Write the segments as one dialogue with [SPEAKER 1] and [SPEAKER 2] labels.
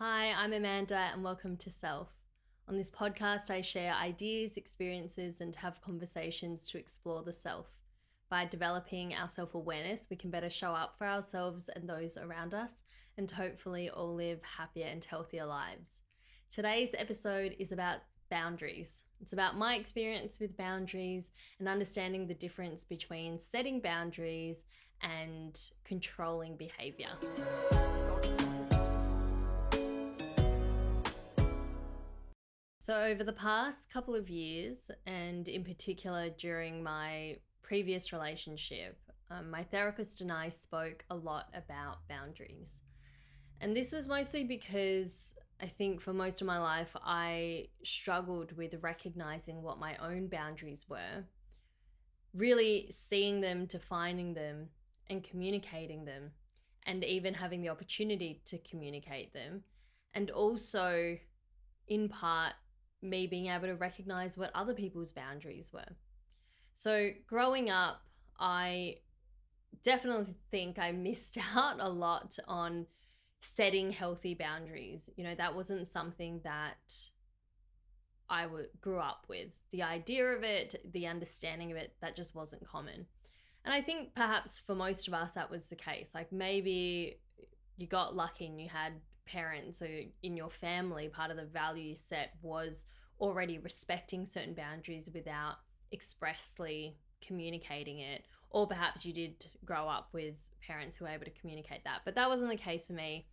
[SPEAKER 1] Hi, I'm Amanda and welcome to Self. On this podcast, I share ideas, experiences, and have conversations to explore the self. By developing our self-awareness, we can better show up for ourselves and those around us, and hopefully all live happier and healthier lives. Today's episode is about boundaries. It's about my experience with boundaries and understanding the difference between setting boundaries and controlling behavior. So, over the past couple of years, and in particular during my previous relationship, my therapist and I spoke a lot about boundaries. And this was mostly because I think for most of my life, I struggled with recognizing what my own boundaries were, really seeing them, defining them, and communicating them, and even having the opportunity to communicate them. And also, in part, me being able to recognize what other people's boundaries were. So growing up, I definitely think I missed out a lot on setting healthy boundaries. That wasn't something that grew up with. The idea of it, the understanding of it, that just wasn't common. And I think perhaps for most of us, that was the case. Like maybe you got lucky and you had parents or in your family, part of the value set was already respecting certain boundaries without expressly communicating it. Or perhaps you did grow up with parents who were able to communicate that. But that wasn't the case for me.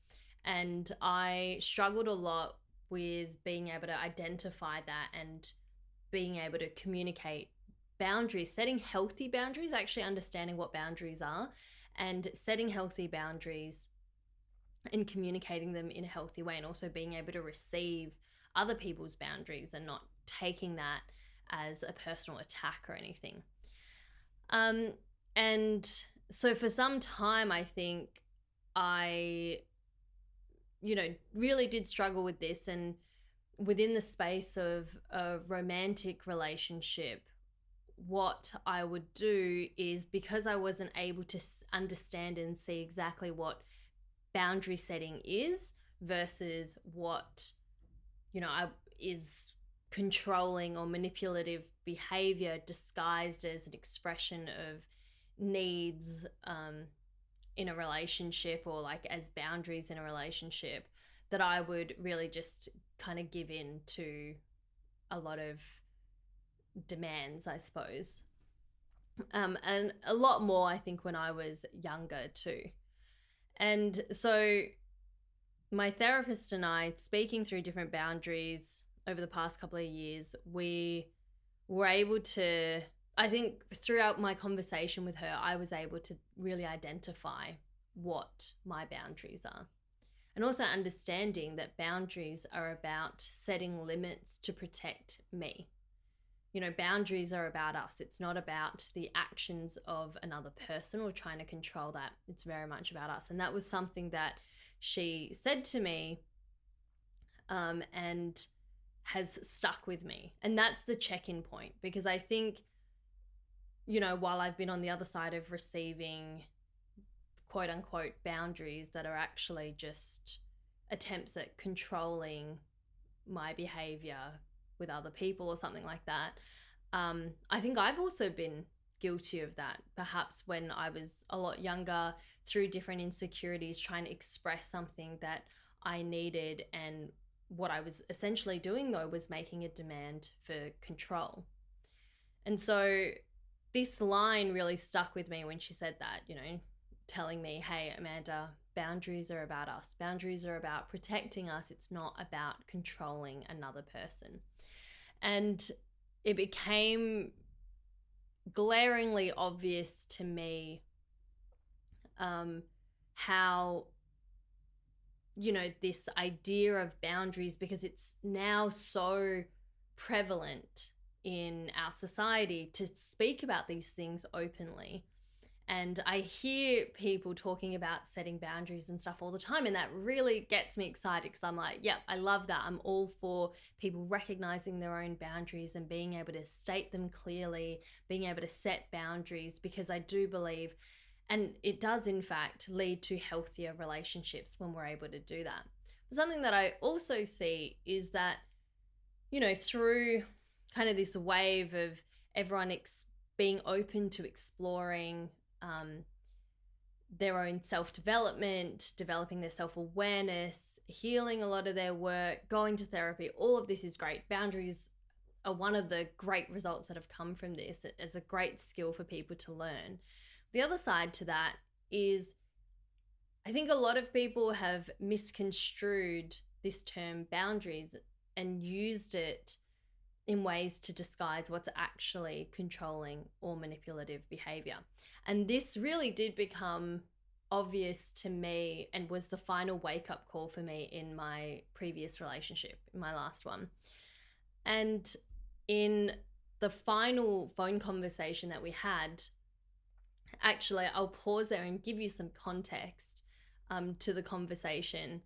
[SPEAKER 1] And I struggled a lot with being able to identify that and being able to communicate boundaries, setting healthy boundaries, actually understanding what boundaries are and setting healthy boundaries and communicating them in a healthy way, and also being able to receive other people's boundaries and not taking that as a personal attack or anything. And so for some time, I think I, really did struggle with this. And within the space of a romantic relationship, what I would do is, because I wasn't able to understand and see exactly what boundary setting is versus what is controlling or manipulative behavior disguised as an expression of needs in a relationship, or like as boundaries in a relationship, that I would really just kind of give in to a lot of demands, I suppose. And a lot more, I think, when I was younger too. And so my therapist and I, speaking through different boundaries over the past couple of years, we were able to, I think throughout my conversation with her, I was able to really identify what my boundaries are. And also understanding that boundaries are about setting limits to protect me. Boundaries are about us. It's not about the actions of another person or trying to control that. It's very much about us. And that was something that she said to me and has stuck with me. And that's the check-in point, because I think, while I've been on the other side of receiving quote unquote boundaries that are actually just attempts at controlling my behavior with other people or something like that, I think I've also been guilty of that, perhaps when I was a lot younger, through different insecurities, trying to express something that I needed. And what I was essentially doing, though, was making a demand for control. And so this line really stuck with me when she said that, telling me, hey, Amanda, boundaries are about us. Boundaries are about protecting us. It's not about controlling another person. And it became glaringly obvious to me how, this idea of boundaries, because it's now so prevalent in our society to speak about these things openly. And I hear people talking about setting boundaries and stuff all the time. And that really gets me excited, because I'm like, yep, I love that. I'm all for people recognizing their own boundaries and being able to state them clearly, being able to set boundaries, because I do believe, and it does in fact lead to healthier relationships when we're able to do that. Something that I also see is that, through kind of this wave of everyone being open to exploring their own self-development, developing their self-awareness, healing a lot of their work, going to therapy, all of this is great. Boundaries are one of the great results that have come from this as a great skill for people to learn. The other side to that is I think a lot of people have misconstrued this term boundaries and used it in ways to disguise what's actually controlling or manipulative behavior. And this really did become obvious to me and was the final wake-up call for me in my previous relationship, in my last one. And in the final phone conversation that we had, actually, I'll pause there and give you some context to the conversation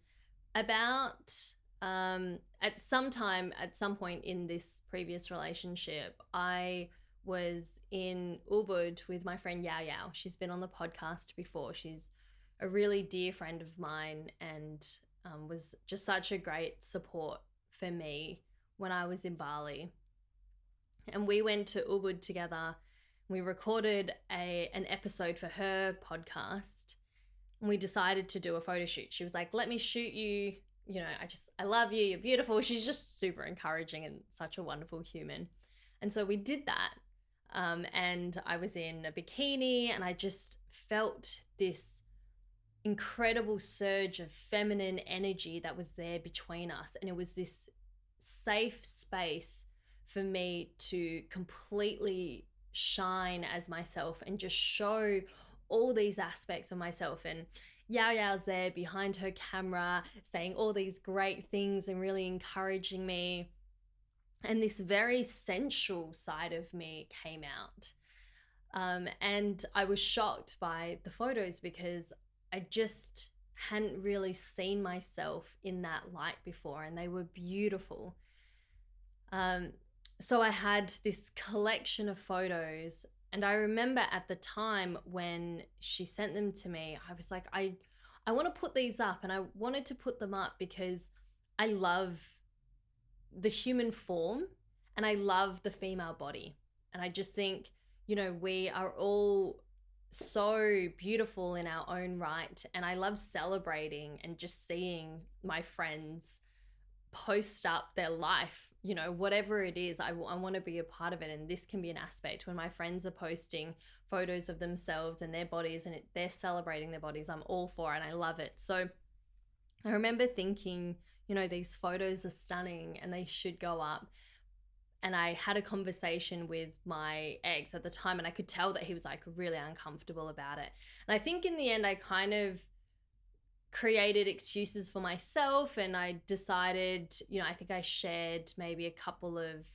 [SPEAKER 1] about at some point in this previous relationship, I was in Ubud with my friend Yao Yao. She's been on the podcast before. She's a really dear friend of mine and was just such a great support for me when I was in Bali. And we went to Ubud together. We recorded an episode for her podcast. And we decided to do a photo shoot. She was like, let me shoot you. I love you. You're beautiful. She's just super encouraging and such a wonderful human. And so we did that. And I was in a bikini and I just felt this incredible surge of feminine energy that was there between us. And it was this safe space for me to completely shine as myself and just show all these aspects of myself. And Yao Yao's there behind her camera saying all these great things and really encouraging me. And this very sensual side of me came out. And I was shocked by the photos because I just hadn't really seen myself in that light before, and they were beautiful. So I had this collection of photos. And I remember at the time when she sent them to me, I was like, I want to put these up, and I wanted to put them up because I love the human form and I love the female body. And I just think, we are all so beautiful in our own right. And I love celebrating and just seeing my friends post up their life, whatever it is, I want to be a part of it. And this can be an aspect when my friends are posting photos of themselves and their bodies and they're celebrating their bodies. I'm all for it and I love it. So I remember thinking, these photos are stunning and they should go up. And I had a conversation with my ex at the time and I could tell that he was like really uncomfortable about it. And I think in the end, I kind of created excuses for myself and I decided, I think I shared maybe a couple of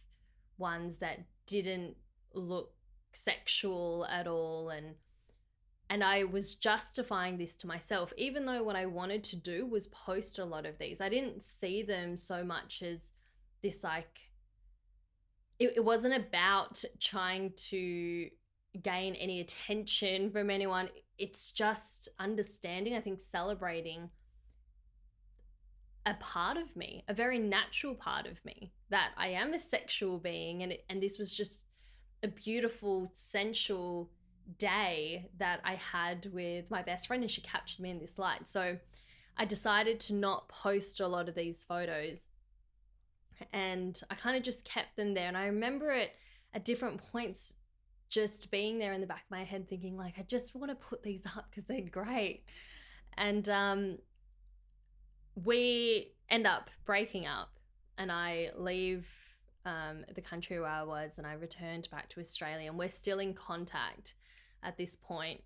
[SPEAKER 1] ones that didn't look sexual at all, and I was justifying this to myself, even though what I wanted to do was post a lot of these. I didn't see them so much as this it wasn't about trying to gain any attention from anyone. It's just understanding, I think, celebrating a part of me, a very natural part of me, that I am a sexual being. And this was just a beautiful, sensual day that I had with my best friend and she captured me in this light. So I decided to not post a lot of these photos and I kind of just kept them there. And I remember it at different points just being there in the back of my head thinking like, I just want to put these up because they're great. And we end up breaking up and I leave the country where I was and I returned back to Australia, and we're still in contact at this point,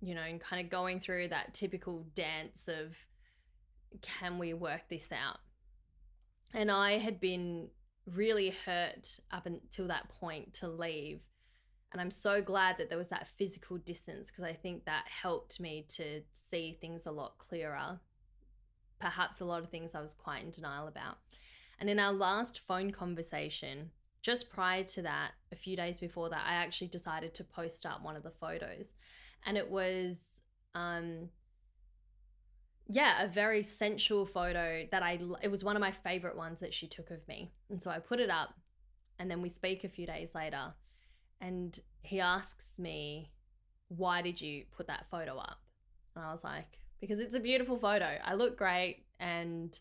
[SPEAKER 1] and kind of going through that typical dance of, can we work this out? And I had been really hurt up until that point to leave. And I'm so glad that there was that physical distance because I think that helped me to see things a lot clearer. Perhaps a lot of things I was quite in denial about. And in our last phone conversation, just prior to that, a few days before that, I actually decided to post up one of the photos. And it was yeah, a very sensual photo that it was one of my favorite ones that she took of me. And so I put it up, and then we speak a few days later, and he asks me, why did you put that photo up? And I was like, because it's a beautiful photo. I look great. And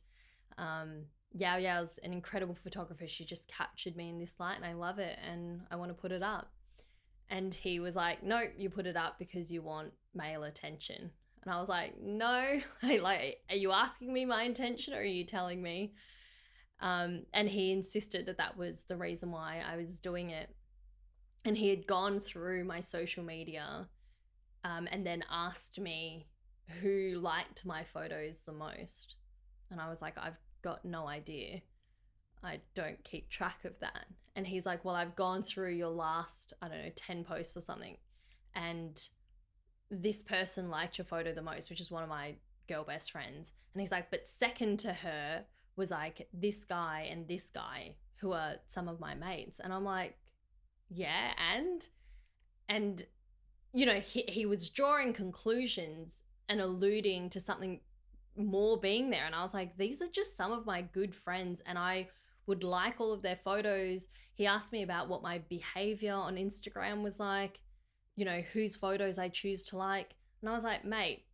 [SPEAKER 1] Yao Yao's an incredible photographer. She just captured me in this light and I love it and I want to put it up. And he was like, no, you put it up because you want male attention. And I was like, no, like, are you asking me my intention or are you telling me? And he insisted that that was the reason why I was doing it. And he had gone through my social media and then asked me who liked my photos the most. And I was like, I've got no idea. I don't keep track of that. And he's like, well, I've gone through your last, I don't know, 10 posts or something. And this person liked your photo the most, which is one of my girl best friends. And he's like, but second to her was like this guy and this guy who are some of my mates. And I'm like, yeah, and you know, he was drawing conclusions and alluding to something more being there. And I was like, these are just some of my good friends and I would like all of their photos. He asked me about what my behavior on Instagram was like, you know, whose photos I choose to like. And I was like, mate,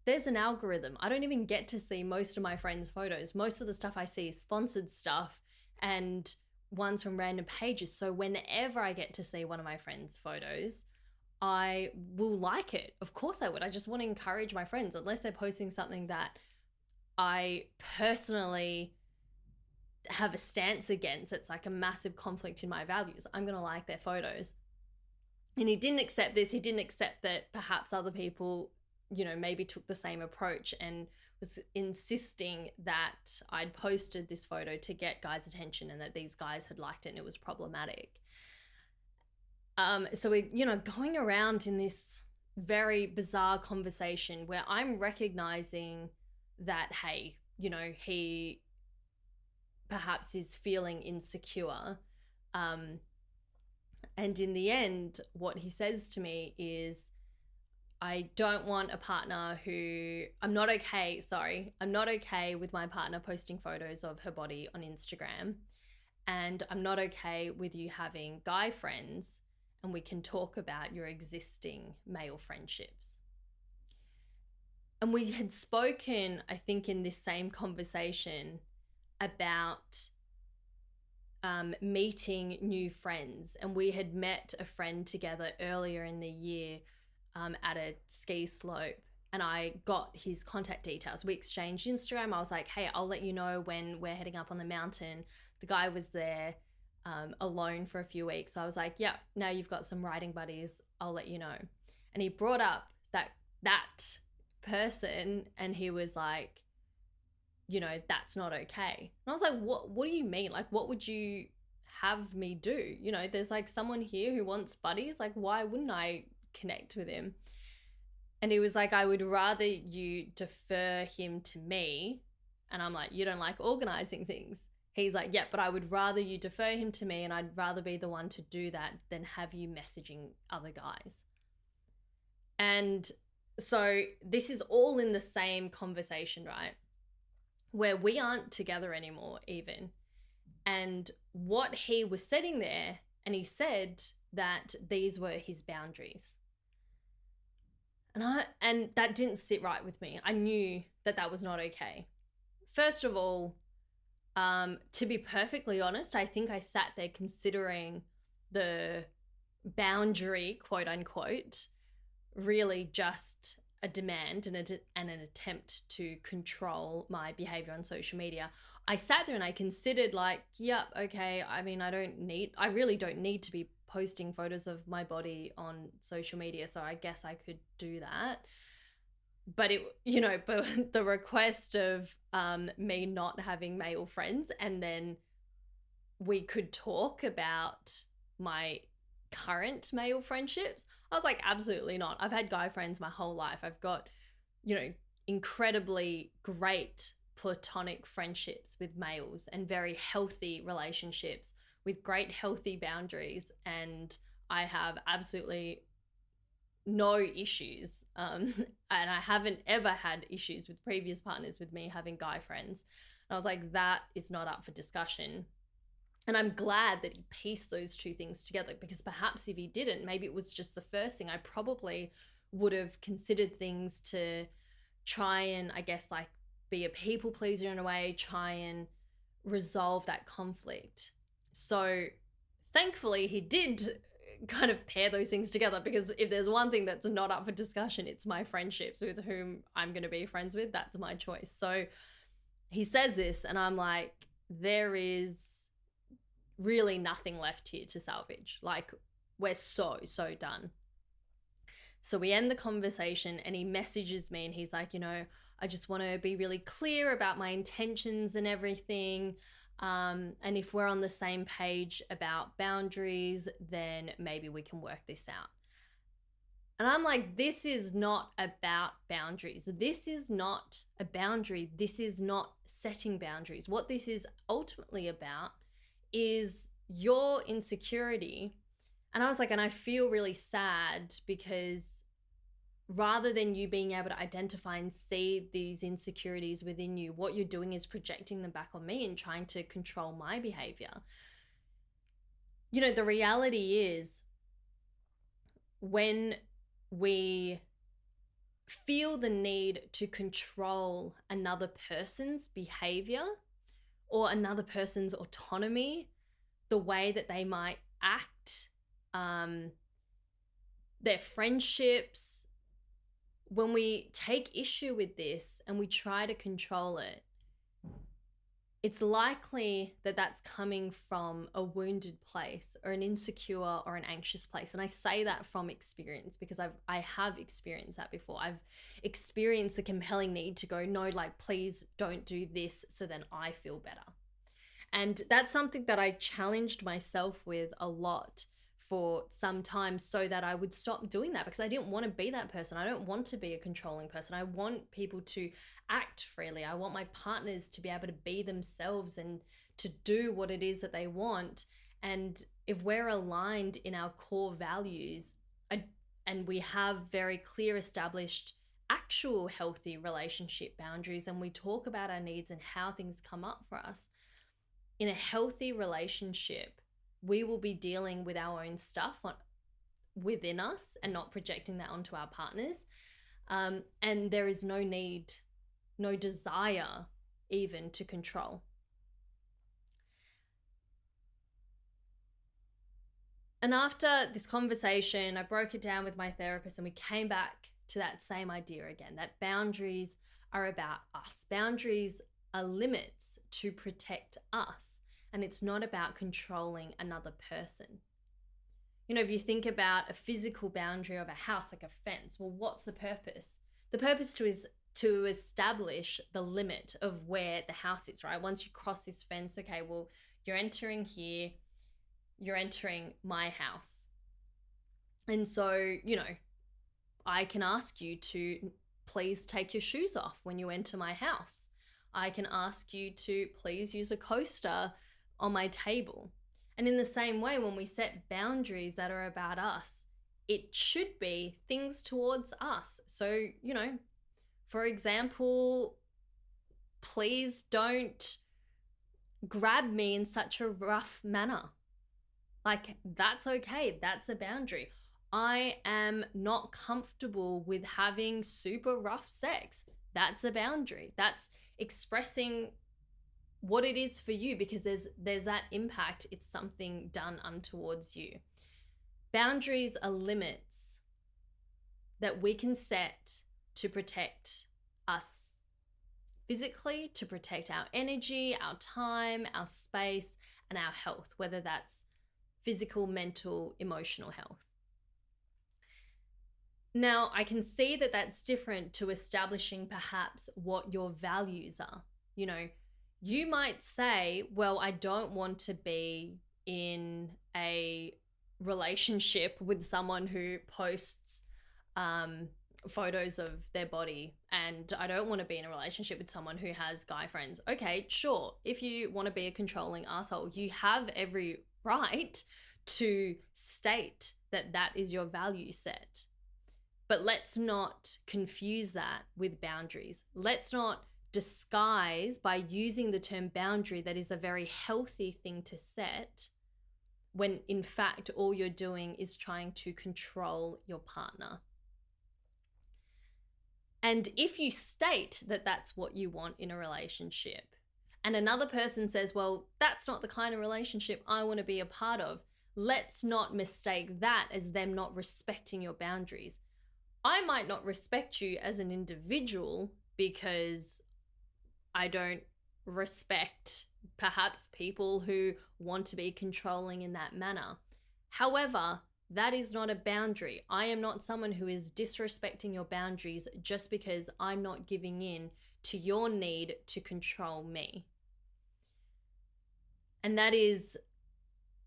[SPEAKER 1] there's an algorithm. I don't even get to see most of my friends' photos. Most of the stuff I see is sponsored stuff and ones from random pages. So whenever I get to see one of my friends' photos, I will like it. Of course I would. I just want to encourage my friends, unless they're posting something that I personally have a stance against. It's like a massive conflict in my values. I'm going to like their photos. And he didn't accept this. He didn't accept that perhaps other people, you know, maybe took the same approach and was insisting that I'd posted this photo to get guys' attention and that these guys had liked it and it was problematic. So we, you know, going around in this very bizarre conversation where I'm recognizing that, hey, you know, he perhaps is feeling insecure. And in the end, what he says to me is, I don't want a partner who, I'm not okay with my partner posting photos of her body on Instagram. And I'm not okay with you having guy friends and we can talk about your existing male friendships. And we had spoken, I think, in this same conversation about meeting new friends. And we had met a friend together earlier in the year at a ski slope. And I got his contact details. We exchanged Instagram. I was like, hey, I'll let you know when we're heading up on the mountain. The guy was there alone for a few weeks. So I was like, yeah, now you've got some riding buddies. I'll let you know. And he brought up that person and he was like, you know, that's not okay. And I was like, what do you mean? Like, what would you have me do? You know, there's like someone here who wants buddies. Like, why wouldn't I connect with him? And he was like, I would rather you defer him to me. And I'm like, you don't like organizing things. He's like, yeah, but I would rather you defer him to me and I'd rather be the one to do that than have you messaging other guys. And so this is all in the same conversation, right? Where we aren't together anymore even. And what he was setting there, and he said that these were his boundaries. And that didn't sit right with me. I knew that was not okay. First of all, to be perfectly honest, I think I sat there considering the boundary, quote unquote, really just a demand and an attempt to control my behavior on social media. I sat there and I considered like, yep, okay, I mean, I really don't need to be posting photos of my body on social media, so I guess I could do that. But but the request of me not having male friends, and then we could talk about my current male friendships, I was like, absolutely not. I've had guy friends my whole life. I've got, you know, incredibly great platonic friendships with males and very healthy relationships with great healthy boundaries. And I have absolutely no issues. And I haven't ever had issues with previous partners with me having guy friends. And I was like, that is not up for discussion. And I'm glad that he pieced those two things together, because perhaps if he didn't, maybe it was just the first thing. I probably would have considered things to try and, I guess, like, be a people pleaser in a way, try and resolve that conflict. So thankfully he did kind of pair those things together, because if there's one thing that's not up for discussion, it's my friendships with whom I'm going to be friends with. That's my choice. So he says this and I'm like, there is really nothing left here to salvage. Like, we're so done. So we end the conversation and he messages me and he's like, I just want to be really clear about my intentions and everything. And if we're on the same page about boundaries, then maybe we can work this out. And I'm like, this is not about boundaries. This is not a boundary. This is not setting boundaries. What this is ultimately about is your insecurity. And I was like, and I feel really sad, because rather than you being able to identify and see these insecurities within you, what you're doing is projecting them back on me and trying to control my behavior. The reality is, when we feel the need to control another person's behavior or another person's autonomy, the way that they might act, their friendships, when we take issue with this and we try to control it, it's likely that that's coming from a wounded place or an insecure or an anxious place. And I say that from experience, because I have experienced that before. I've experienced the compelling need to go, no, like, please don't do this so then I feel better. And that's something that I challenged myself with a lot for some time, so that I would stop doing that, because I didn't want to be that person. I don't want to be a controlling person. I want people to act freely. I want my partners to be able to be themselves and to do what it is that they want. And if we're aligned in our core values, and we have very clear established actual healthy relationship boundaries, and we talk about our needs and how things come up for us, in a healthy relationship, we will be dealing with our own stuff within us and not projecting that onto our partners. And there is no need, no desire even to control. And after this conversation, I broke it down with my therapist and we came back to that same idea again, that boundaries are about us. Boundaries are limits to protect us. And it's not about controlling another person. If you think about a physical boundary of a house, like a fence, well, what's the purpose? The purpose is to establish the limit of where the house is, right? Once you cross this fence, okay, well, you're entering here, you're entering my house. And so, I can ask you to please take your shoes off when you enter my house. I can ask you to please use a coaster on my table. And in the same way, when we set boundaries that are about us, it should be things towards us. So, for example, please don't grab me in such a rough manner. Like, that's okay. That's a boundary. I am not comfortable with having super rough sex. That's a boundary. That's expressing what it is for you, because there's that impact. It's something done untowards you. Boundaries are limits that we can set to protect us physically, to protect our energy, our time, our space, and our health, whether that's physical, mental, emotional health. Now, I can see that that's different to establishing perhaps what your values are. You might say, well, I don't want to be in a relationship with someone who posts photos of their body, and I don't want to be in a relationship with someone who has guy friends. Okay, sure. If you want to be a controlling asshole, you have every right to state that that is your value set. But let's not confuse that with boundaries. Let's not disguise by using the term boundary that is a very healthy thing to set, when in fact all you're doing is trying to control your partner. And if you state that that's what you want in a relationship, and another person says, well, that's not the kind of relationship I want to be a part of, let's not mistake that as them not respecting your boundaries. I might not respect you as an individual because I don't respect perhaps people who want to be controlling in that manner. However, that is not a boundary. I am not someone who is disrespecting your boundaries just because I'm not giving in to your need to control me. And that is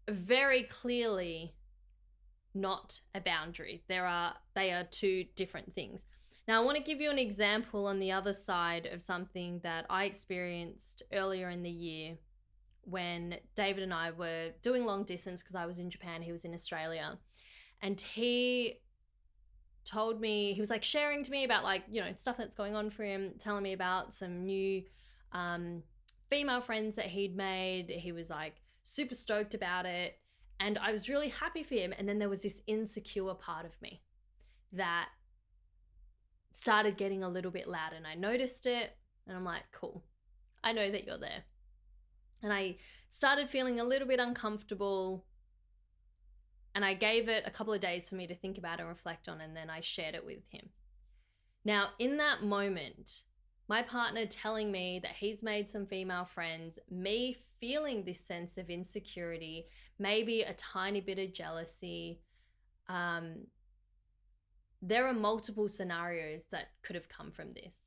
[SPEAKER 1] very clearly not a boundary. They are two different things. Now, I want to give you an example on the other side of something that I experienced earlier in the year when David and I were doing long distance, because I was in Japan, he was in Australia. And he told me, he was like sharing to me about like, you know, stuff that's going on for him, telling me about some new female friends that he'd made. He was like super stoked about it. And I was really happy for him. And then there was this insecure part of me that started getting a little bit loud, and I noticed it, and I'm like, cool, I know that you're there. And I started feeling a little bit uncomfortable, and I gave it a couple of days for me to think about and reflect on, and then I shared it with him. Now, in that moment, my partner telling me that he's made some female friends, me feeling this sense of insecurity, maybe a tiny bit of jealousy, there are multiple scenarios that could have come from this.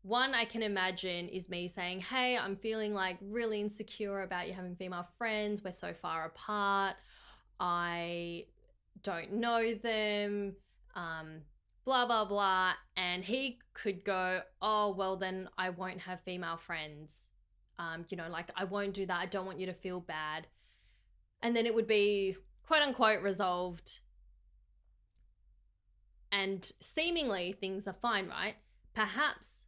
[SPEAKER 1] One I can imagine is me saying, hey, I'm feeling like really insecure about you having female friends. We're so far apart. I don't know them, blah, blah, blah. And he could go, oh, well, then I won't have female friends. Like I won't do that. I don't want you to feel bad. And then it would be quote unquote resolved. And seemingly things are fine, right? Perhaps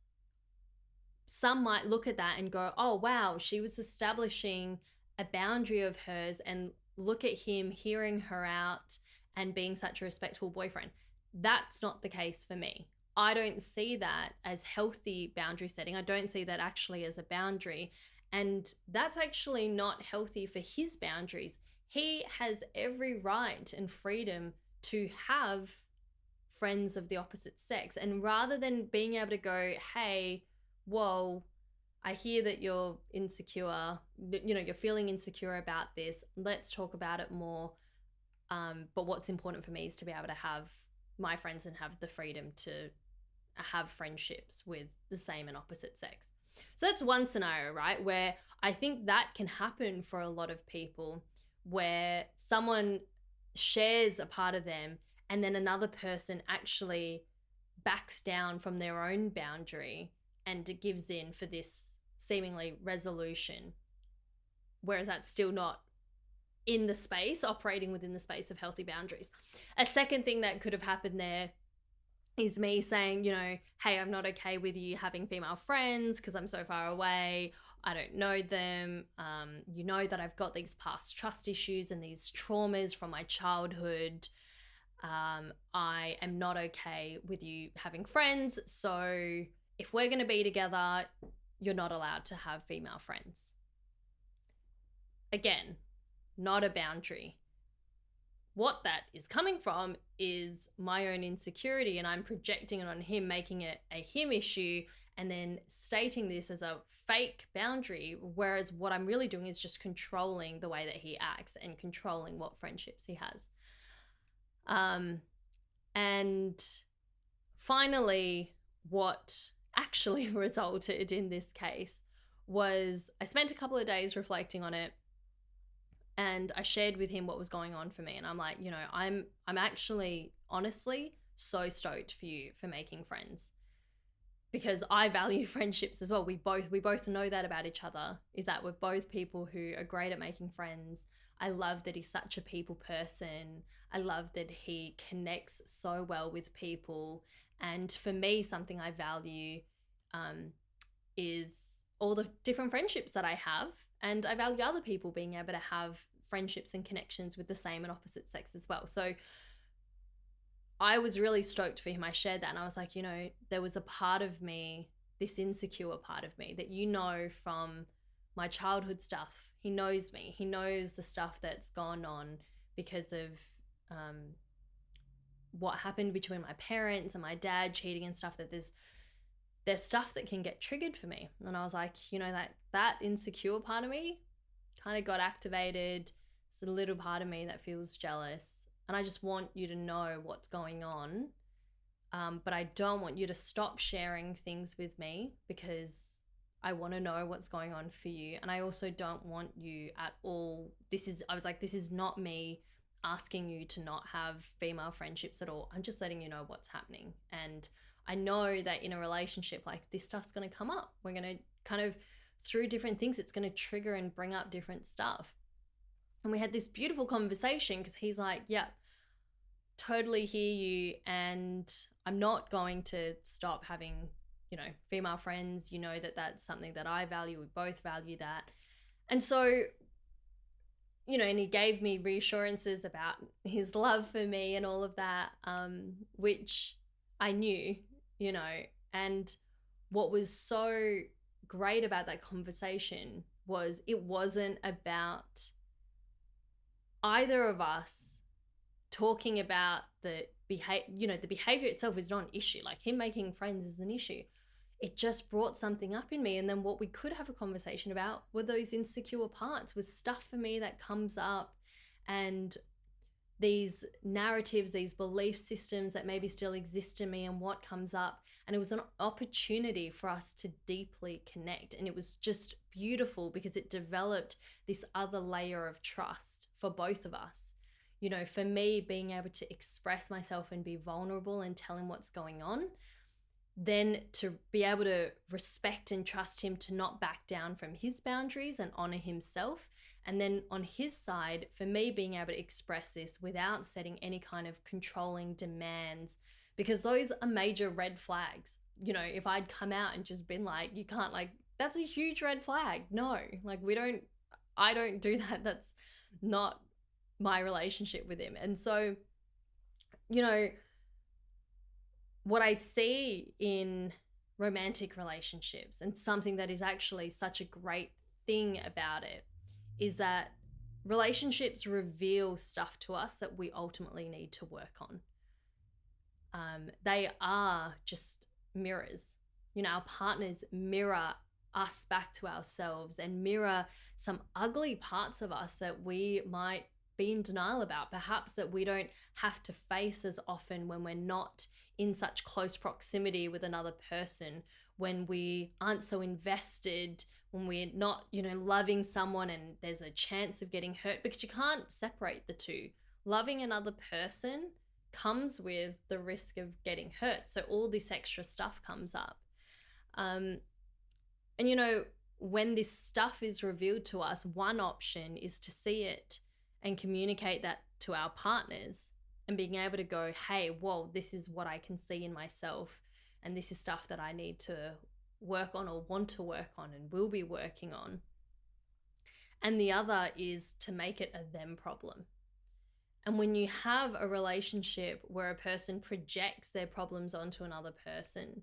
[SPEAKER 1] some might look at that and go, oh, wow, she was establishing a boundary of hers, and look at him hearing her out and being such a respectful boyfriend. That's not the case for me. I don't see that as healthy boundary setting. I don't see that actually as a boundary. And that's actually not healthy for his boundaries. He has every right and freedom to have friends of the opposite sex. And rather than being able to go, hey, whoa, I hear that you're insecure, you're feeling insecure about this, let's talk about it more. But what's important for me is to be able to have my friends and have the freedom to have friendships with the same and opposite sex. So that's one scenario, right? Where I think that can happen for a lot of people, where someone shares a part of them and then another person actually backs down from their own boundary and gives in for this seemingly resolution, whereas that's still not in the space, operating within the space of healthy boundaries. A second thing that could have happened there is me saying, hey, I'm not okay with you having female friends because I'm so far away. I don't know them. You know that I've got these past trust issues and these traumas from my childhood. I am not okay with you having friends. So if we're going to be together, you're not allowed to have female friends. Again, not a boundary. What that is coming from is my own insecurity, and I'm projecting it on him, making it a him issue, and then stating this as a fake boundary, whereas what I'm really doing is just controlling the way that he acts and controlling what friendships he has. And finally, what actually resulted in this case was I spent a couple of days reflecting on it, and I shared with him what was going on for me. And I'm like, I'm actually honestly so stoked for you for making friends. because I value friendships as well. We both know that about each other, is that we're both people who are great at making friends. I love that he's such a people person. I love that he connects so well with people. And for me, something I value is all the different friendships that I have. And I value other people being able to have friendships and connections with the same and opposite sex as well. So I was really stoked for him. I shared that and I was like, there was a part of me, this insecure part of me that from my childhood stuff. He knows me. He knows the stuff that's gone on because of what happened between my parents and my dad cheating and stuff, that there's stuff that can get triggered for me. And I was like, that insecure part of me kind of got activated. It's a little part of me that feels jealous. And I just want you to know what's going on. But I don't want you to stop sharing things with me because I want to know what's going on for you. And I also don't want you at all. I was like, this is not me asking you to not have female friendships at all. I'm just letting you know what's happening. And I know that in a relationship, like, this stuff's going to come up. We're going to kind of, through different things, it's going to trigger and bring up different stuff. And we had this beautiful conversation because he's like, yeah, totally hear you. And I'm not going to stop having, female friends. That's something that I value. We both value that. And so, and he gave me reassurances about his love for me and all of that, which I knew, and what was so great about that conversation was it wasn't about either of us talking about the behavior. The behavior itself is not an issue. Like, him making friends is an issue. It just brought something up in me. And then what we could have a conversation about were those insecure parts, was stuff for me that comes up, and these narratives, these belief systems that maybe still exist in me, and what comes up. And it was an opportunity for us to deeply connect. And it was just beautiful because it developed this other layer of trust for both of us. For me, being able to express myself and be vulnerable and tell him what's going on, then to be able to respect and trust him to not back down from his boundaries and honor himself. And then on his side, for me, being able to express this without setting any kind of controlling demands, because those are major red flags. If I'd come out and just been like, you can't, like, that's a huge red flag. No, like, I don't do that. That's not my relationship with him. And so, what I see in romantic relationships, and something that is actually such a great thing about it, is that relationships reveal stuff to us that we ultimately need to work on. They are just mirrors. Our partners mirror us back to ourselves and mirror some ugly parts of us that we might be in denial about, perhaps that we don't have to face as often when we're not in such close proximity with another person, when we aren't so invested, when we're not, loving someone and there's a chance of getting hurt, because you can't separate the two. Loving another person comes with the risk of getting hurt. So all this extra stuff comes up. And, when this stuff is revealed to us, one option is to see it and communicate that to our partners, and being able to go, hey, whoa, this is what I can see in myself, and this is stuff that I need to work on or want to work on and will be working on. And the other is to make it a them problem. And when you have a relationship where a person projects their problems onto another person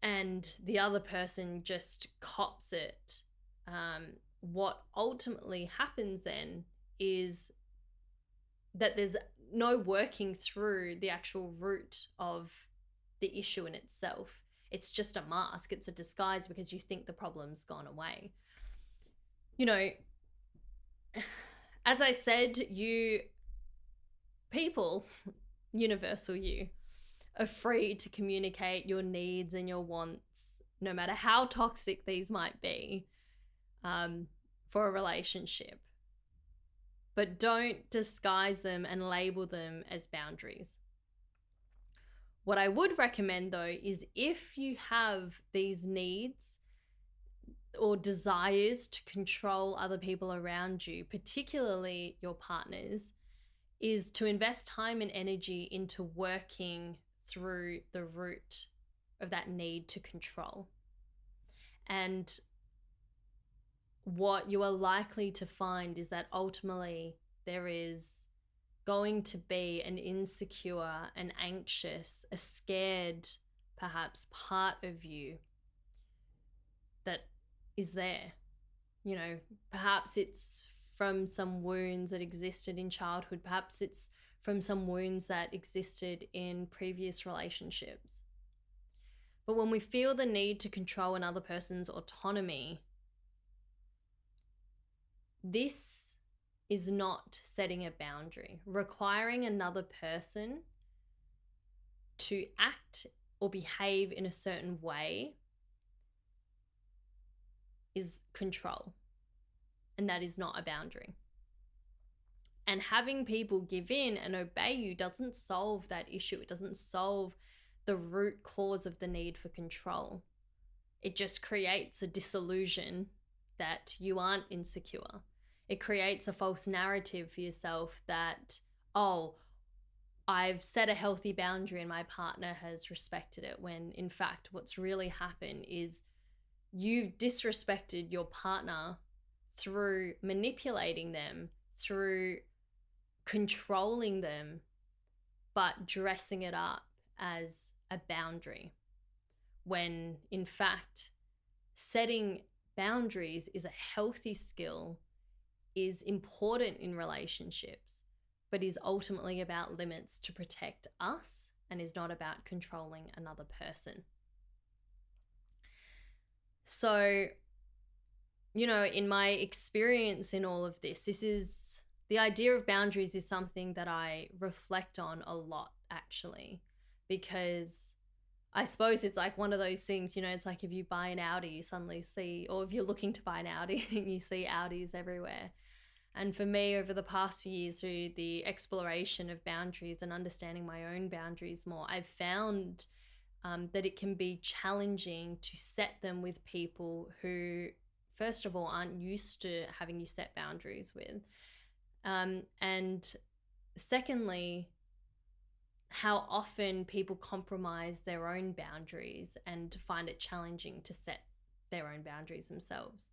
[SPEAKER 1] and the other person just cops it, what ultimately happens then is that there's no working through the actual root of the issue in itself. It's just a mask. It's a disguise because you think the problem's gone away. As I said, people, universal you, are free to communicate your needs and your wants, no matter how toxic these might be, for a relationship. But don't disguise them and label them as boundaries. What I would recommend though is if you have these needs or desires to control other people around you, particularly your partners, is to invest time and energy into working through the root of that need to control. And what you are likely to find is that ultimately there is going to be an insecure, an anxious, a scared, perhaps, part of you that is there. You know, perhaps it's from some wounds that existed in childhood. Perhaps it's from some wounds that existed in previous relationships. But when we feel the need to control another person's autonomy, this is not setting a boundary. Requiring another person to act or behave in a certain way is control. And that is not a boundary. And having people give in and obey you doesn't solve that issue. It doesn't solve the root cause of the need for control. It just creates a disillusion that you aren't insecure. It creates a false narrative for yourself that, oh, I've set a healthy boundary and my partner has respected it, when in fact what's really happened is you've disrespected your partner through manipulating them, through controlling them, but dressing it up as a boundary, when in fact setting boundaries is a healthy skill, is important in relationships, but is ultimately about limits to protect us and is not about controlling another person. So, you know, in my experience in all of this is the idea of boundaries is something that I reflect on a lot, actually, because I suppose it's like one of those things, you know, it's like if you buy an Audi, you suddenly see, or if you're looking to buy an Audi, you see Audis everywhere. And for me, over the past few years, through the exploration of boundaries and understanding my own boundaries more, I've found that it can be challenging to set them with people who, first of all, aren't used to having you set boundaries with. And secondly, how often people compromise their own boundaries and find it challenging to set their own boundaries themselves.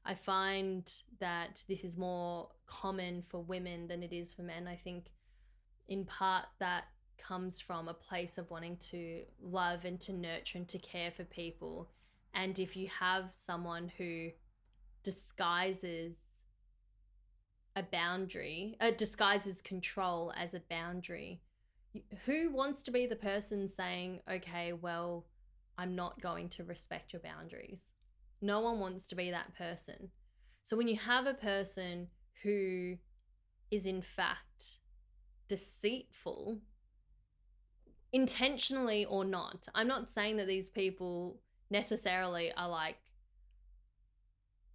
[SPEAKER 1] I find that this is more common for women than it is for men. I think in part that comes from a place of wanting to love and to nurture and to care for people. And if you have someone who disguises a boundary, disguises control as a boundary, who wants to be the person saying, okay, well, I'm not going to respect your boundaries? No one wants to be that person. So when you have a person who is in fact deceitful, intentionally or not, I'm not saying that these people necessarily are like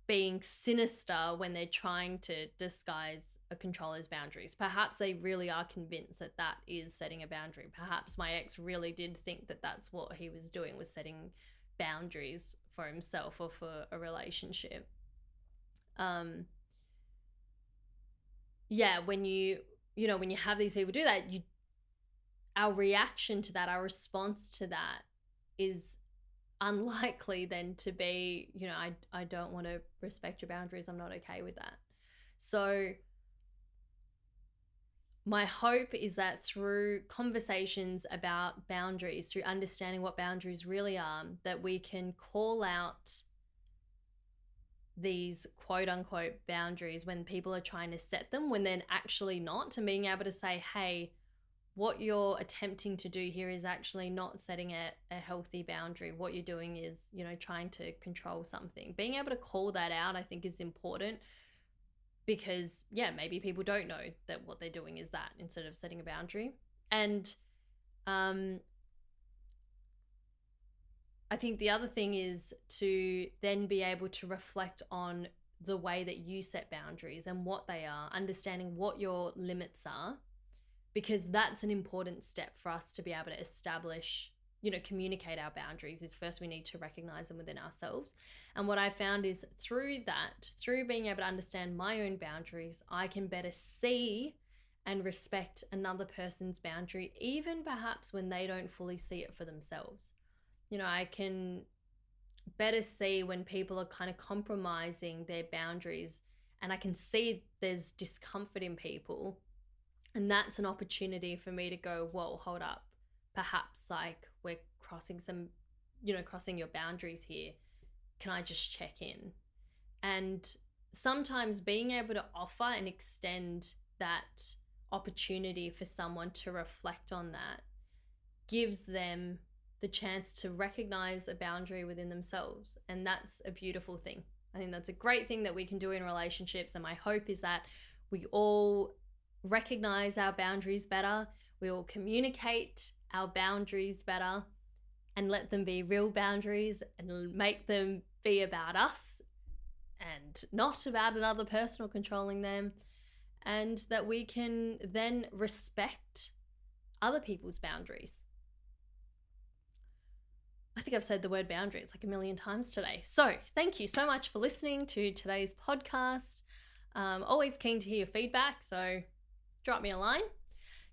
[SPEAKER 1] being sinister when they're trying to disguise a controller's boundaries. Perhaps they really are convinced that that is setting a boundary. Perhaps my ex really did think that that's what he was doing, was setting boundaries for himself or for a relationship. Yeah, when you have these people do that, our reaction to that, our response to that is unlikely then to be, you know, I don't want to respect your boundaries. I'm not okay with that. So my hope is that through conversations about boundaries, through understanding what boundaries really are, that we can call out these quote unquote boundaries when people are trying to set them, when they're actually not, and being able to say, hey, what you're attempting to do here is actually not setting a healthy boundary. What you're doing is, you know, trying to control something. Being able to call that out, I think, is important, because, yeah, maybe people don't know that what they're doing is that instead of setting a boundary. And I think the other thing is to then be able to reflect on the way that you set boundaries and what they are, understanding what your limits are, because that's an important step for us to be able to establish, communicate our boundaries. Is first we need to recognize them within ourselves. And what I found is through being able to understand my own boundaries, I can better see and respect another person's boundary, even perhaps when they don't fully see it for themselves. I can better see when people are kind of compromising their boundaries, and I can see there's discomfort in people. And that's an opportunity for me to go, whoa, hold up. Perhaps like we're crossing your boundaries here. Can I just check in? And sometimes being able to offer and extend that opportunity for someone to reflect on that gives them the chance to recognize a boundary within themselves. And that's a beautiful thing. I think that's a great thing that we can do in relationships. And my hope is that we all recognize our boundaries better. We all communicate our boundaries better and let them be real boundaries and make them be about us and not about another person or controlling them. And that we can then respect other people's boundaries. I think I've said the word boundary. It's like a million times today. So thank you so much for listening to today's podcast. Always keen to hear your feedback. So drop me a line.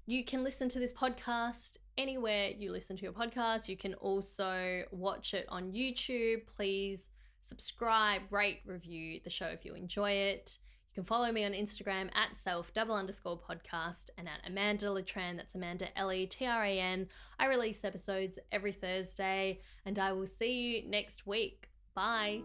[SPEAKER 1] You can listen to this podcast anywhere you listen to your podcast. You can also watch it on YouTube. Please subscribe, rate, review the show if you enjoy it. You can follow me on Instagram at self_podcast and at Amanda Letran. That's Amanda Letran. I release episodes every Thursday, and I will see you next week. Bye.